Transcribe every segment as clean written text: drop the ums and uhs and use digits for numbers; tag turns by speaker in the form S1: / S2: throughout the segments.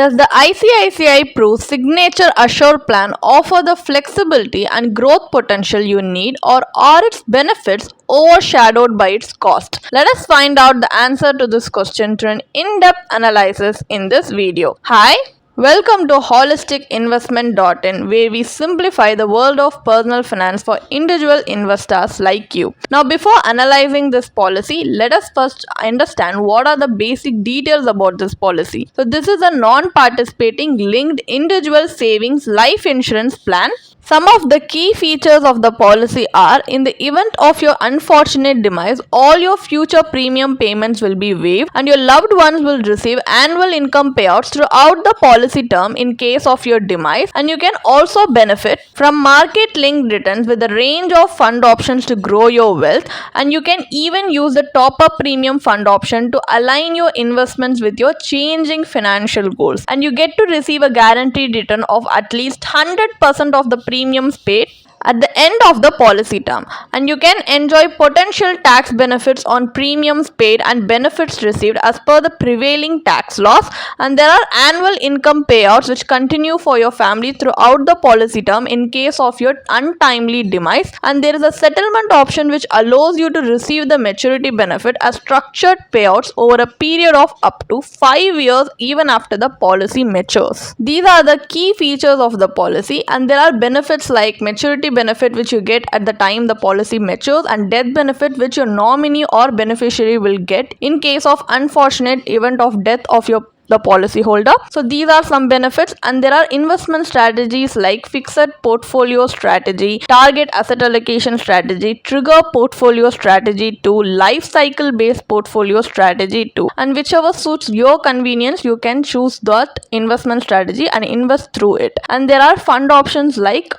S1: Does the ICICI Pro Signature Assure plan offer the flexibility and growth potential you need, or are its benefits overshadowed by its cost? Let us find out the answer to this question through an in-depth analysis in this video. Hi! Welcome to holisticinvestment.in, where we simplify the world of personal finance for individual investors like you. Now, before analyzing this policy, let us first understand what are the basic details about this policy. So, this is a non-participating linked individual savings life insurance plan. Some of the key features of the policy are: in the event of your unfortunate demise, all your future premium payments will be waived and your loved ones will receive annual income payouts throughout the policy term in case of your demise, and you can also benefit from market linked returns with a range of fund options to grow your wealth, and you can even use the top up premium fund option to align your investments with your changing financial goals, and you get to receive a guaranteed return of at least 100% of the premiums paid at the end of the policy term, and you can enjoy potential tax benefits on premiums paid and benefits received as per the prevailing tax laws, and there are annual income payouts which continue for your family throughout the policy term in case of your untimely demise, and there is a settlement option which allows you to receive the maturity benefit as structured payouts over a period of up to 5 years even after the policy matures. These are the key features of the policy, and there are benefits like maturity benefit which you get at the time the policy matures, and death benefit which your nominee or beneficiary will get in case of unfortunate event of death of the policy holder. So these are some benefits, and there are investment strategies like fixed portfolio strategy, target asset allocation strategy, trigger portfolio strategy 2, life cycle based portfolio strategy 2, and whichever suits your convenience you can choose that investment strategy and invest through it. And there are fund options like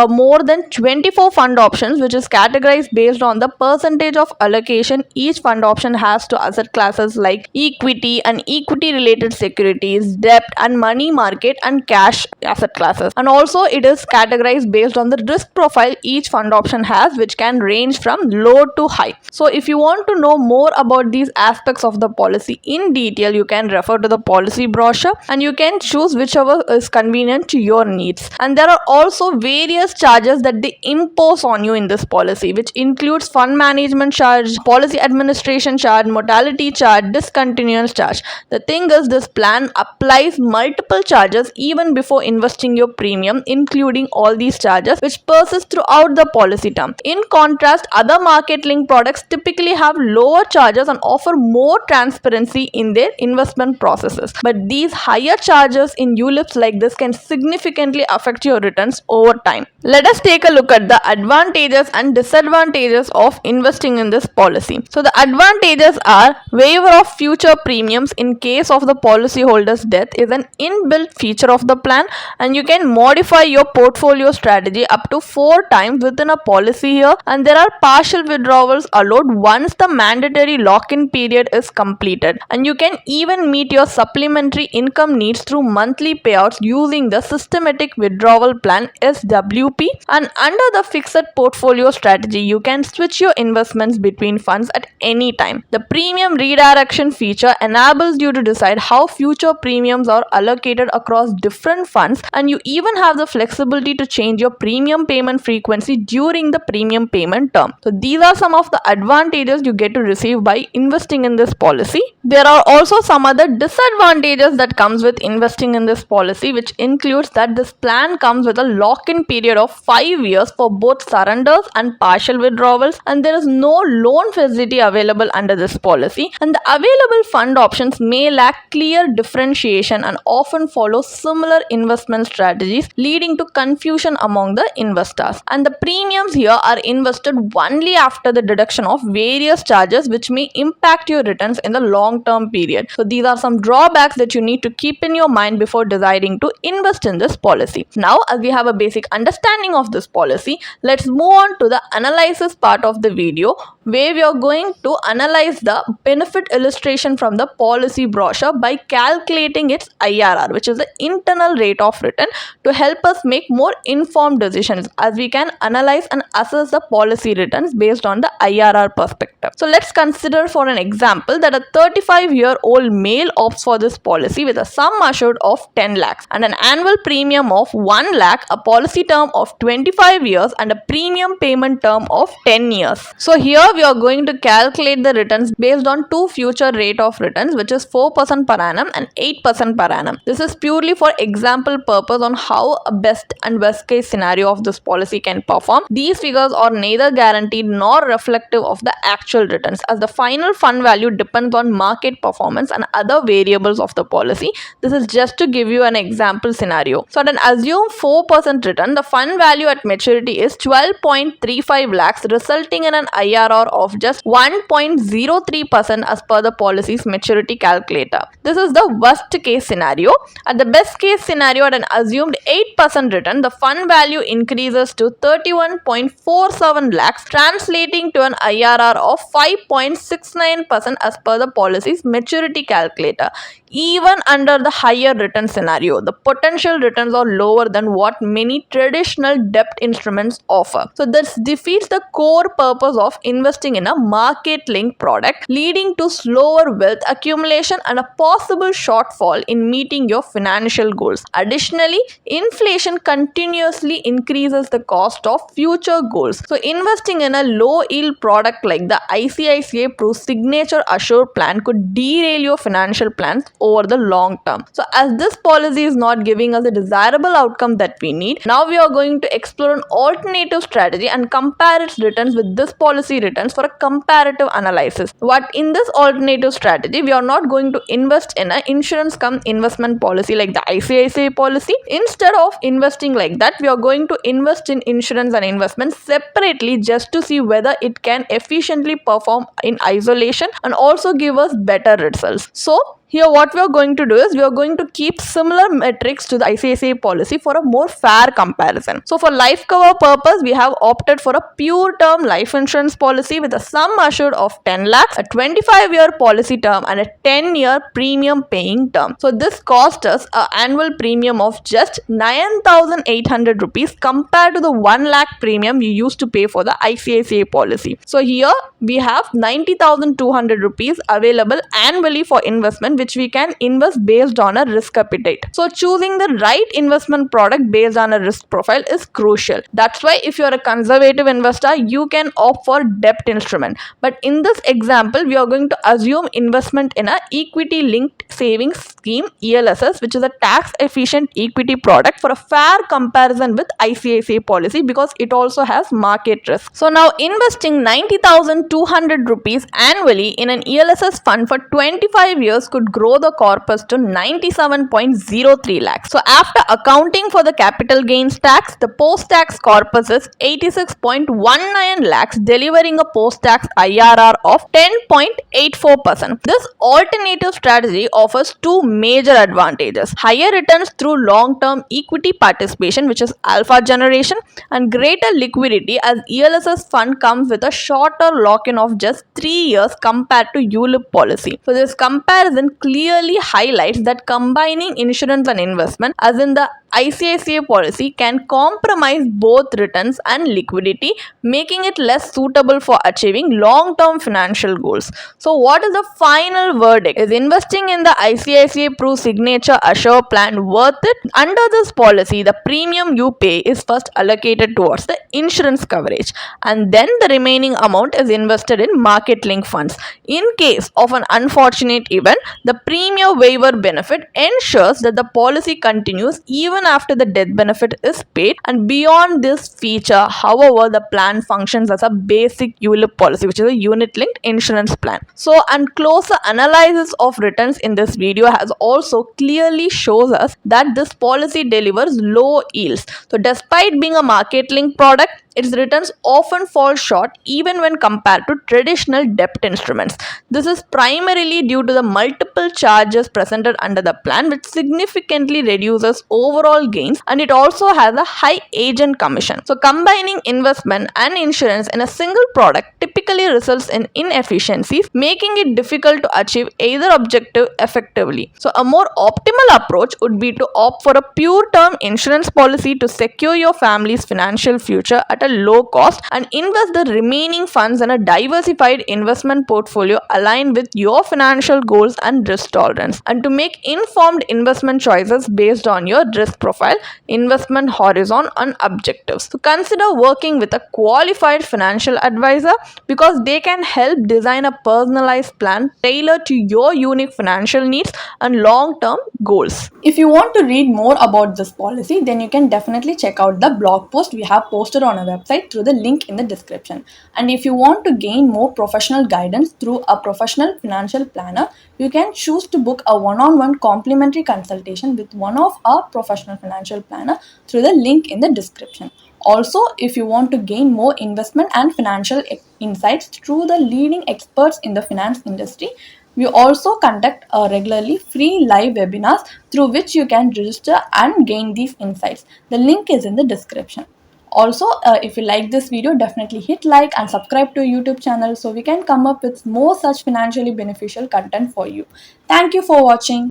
S1: more than 24 fund options which is categorized based on the percentage of allocation each fund option has to asset classes like equity and equity related securities, debt and money market and cash asset classes, and also it is categorized based on the risk profile each fund option has, which can range from low to high. So if you want to know more about these aspects of the policy in detail, you can refer to the policy brochure and you can choose whichever is convenient to your needs. And there are also various charges that they impose on you in this policy, which includes fund management charge, policy administration charge, mortality charge, discontinuance charge. The thing is, this plan applies multiple charges even before investing your premium, including all these charges which persist throughout the policy term. In contrast, other market linked products typically have lower charges and offer more transparency in their investment processes, but these higher charges in ULIPs like this can significantly affect your returns over time. Let us take a look at the advantages and disadvantages of investing in this policy. So the advantages are: waiver of future premiums in case of the policyholder's death is an inbuilt feature of the plan, and you can modify your portfolio strategy up to 4 times within a policy year, and there are partial withdrawals allowed once the mandatory lock-in period is completed, and you can even meet your supplementary income needs through monthly payouts using the systematic withdrawal plan SWP. And under the fixed portfolio strategy, you can switch your investments between funds at any time. The premium redirection feature enables you to decide how future premiums are allocated across different funds, and you even have the flexibility to change your premium payment frequency during the premium payment term. So these are some of the advantages you get to receive by investing in this policy. There are also some other disadvantages that comes with investing in this policy, which includes that this plan comes with a lock-in period of 5 years for both surrenders and partial withdrawals, and there is no loan facility available under this policy, and the available fund options may lack clear differentiation and often follow similar investment strategies, leading to confusion among the investors. And the premiums here are invested only after the deduction of various charges which may impact your returns in the long term period. So these are some drawbacks that you need to keep in your mind before deciding to invest in this policy. Now, as we have a basic understanding of this policy, let's move on to the analysis part of the video, where we are going to analyze the benefit illustration from the policy brochure by calculating its IRR, which is the internal rate of return, to help us make more informed decisions, as we can analyze and assess the policy returns based on the IRR perspective. So let's consider for an example that a 35-year-old male opts for this policy with a sum assured of 10 lakhs and an annual premium of 1 lakh, a policy term of 25 years and a premium payment term of 10 years. So here we are going to calculate the returns based on two future rate of returns, which is 4% per annum and 8% per annum. This is purely for example purpose on how a best and worst case scenario of this policy can perform. These figures are neither guaranteed nor reflective of the actual returns, as the final fund value depends on market performance and other variables of the policy. This is just to give you an example scenario. So at an assumed 4% return, the fund value at maturity is 12.35 lakhs, resulting in an IRR of just 1.03% as per the policy's maturity calculator. This is the worst case scenario. At the best case scenario, at an assumed 8% return, the fund value increases to 31.47 lakhs, translating to an IRR of 5.69% as per the policy's maturity calculator. Even under the higher return scenario, the potential returns are lower than what many traditional debt instruments offer. So this defeats the core purpose of investing in a market-linked product, leading to slower wealth accumulation and a possible shortfall in meeting your financial goals. Additionally, inflation continuously increases the cost of future goals. So investing in a low-yield product like the ICICI Pro Signature Assure plan could derail your financial plans over the long term. So as this policy is not giving us a desirable outcome that we need, now we are going to explore an alternative strategy and compare its returns with this policy returns for a comparative analysis. What in this alternative strategy, we are not going to invest in an insurance cum investment policy like the ICICI policy. Instead of investing like that, we are going to invest in insurance and investment separately, just to see whether it can efficiently perform in isolation and also give us better results. So here what we are going to do is we are going to keep similar metrics to the ICICI policy for a more fair comparison. So for life cover purpose, we have opted for a pure term life insurance policy with a sum assured of 10 lakhs, a 25-year policy term and a 10-year premium paying term. So this cost us an annual premium of just 9,800 rupees compared to the 1 lakh premium you used to pay for the ICICI policy. So here we have 90,200 rupees available annually for investment, which we can invest based on a risk appetite. So choosing the right investment product based on a risk profile is crucial. That's why if you're a conservative investor, you can opt for debt instrument. But in this example, we are going to assume investment in a equity linked savings scheme, ELSS, which is a tax efficient equity product for a fair comparison with ICICI policy, because it also has market risk. So now investing 90,200 rupees annually in an ELSS fund for 25 years could grow the corpus to 97.03 lakhs. So after accounting for the capital gains tax, the post-tax corpus is 86.19 lakhs, delivering a post-tax IRR of 10.84%. This alternative strategy offers two major advantages: higher returns through long-term equity participation, which is alpha generation, and greater liquidity, as ELSS fund comes with a shorter lock-in of just 3 years compared to ULIP policy. So this comparison clearly highlights that combining insurance and investment, as in the ICICI policy, can compromise both returns and liquidity, making it less suitable for achieving long-term financial goals. So what is the final verdict? Is investing in the ICICI Pro Signature Assure plan worth it? Under this policy, the premium you pay is first allocated towards the insurance coverage, and then the remaining amount is invested in market-linked funds. In case of an unfortunate event, the premium waiver benefit ensures that the policy continues even after the death benefit is paid. And beyond this feature, however, the plan functions as a basic ULIP policy, which is a unit-linked insurance plan. So, and closer analysis of returns in this video has also clearly shows us that this policy delivers low yields. So despite being a market-linked product, its returns often fall short even when compared to traditional debt instruments. This is primarily due to the multiple charges presented under the plan, which significantly reduces overall gains, and it also has a high agent commission. So combining investment and insurance in a single product typically typically results in inefficiencies, making it difficult to achieve either objective effectively. So, a more optimal approach would be to opt for a pure term insurance policy to secure your family's financial future at a low cost and invest the remaining funds in a diversified investment portfolio aligned with your financial goals and risk tolerance, and to make informed investment choices based on your risk profile, investment horizon, and objectives. So consider working with a qualified financial advisor because they can help design a personalized plan tailored to your unique financial needs and long-term goals. If you want to read more about this policy, then you can definitely check out the blog post we have posted on our website through the link in the description. And if you want to gain more professional guidance through a professional financial planner, you can choose to book a one-on-one complimentary consultation with one of our professional financial planner through the link in the description. Also, if you want to gain more investment and financial insights through the leading experts in the finance industry, we also conduct regularly free live webinars through which you can register and gain these insights. The link is in the description. Also, if you like this video, definitely hit like and subscribe to our YouTube channel so we can come up with more such financially beneficial content for you. Thank you for watching.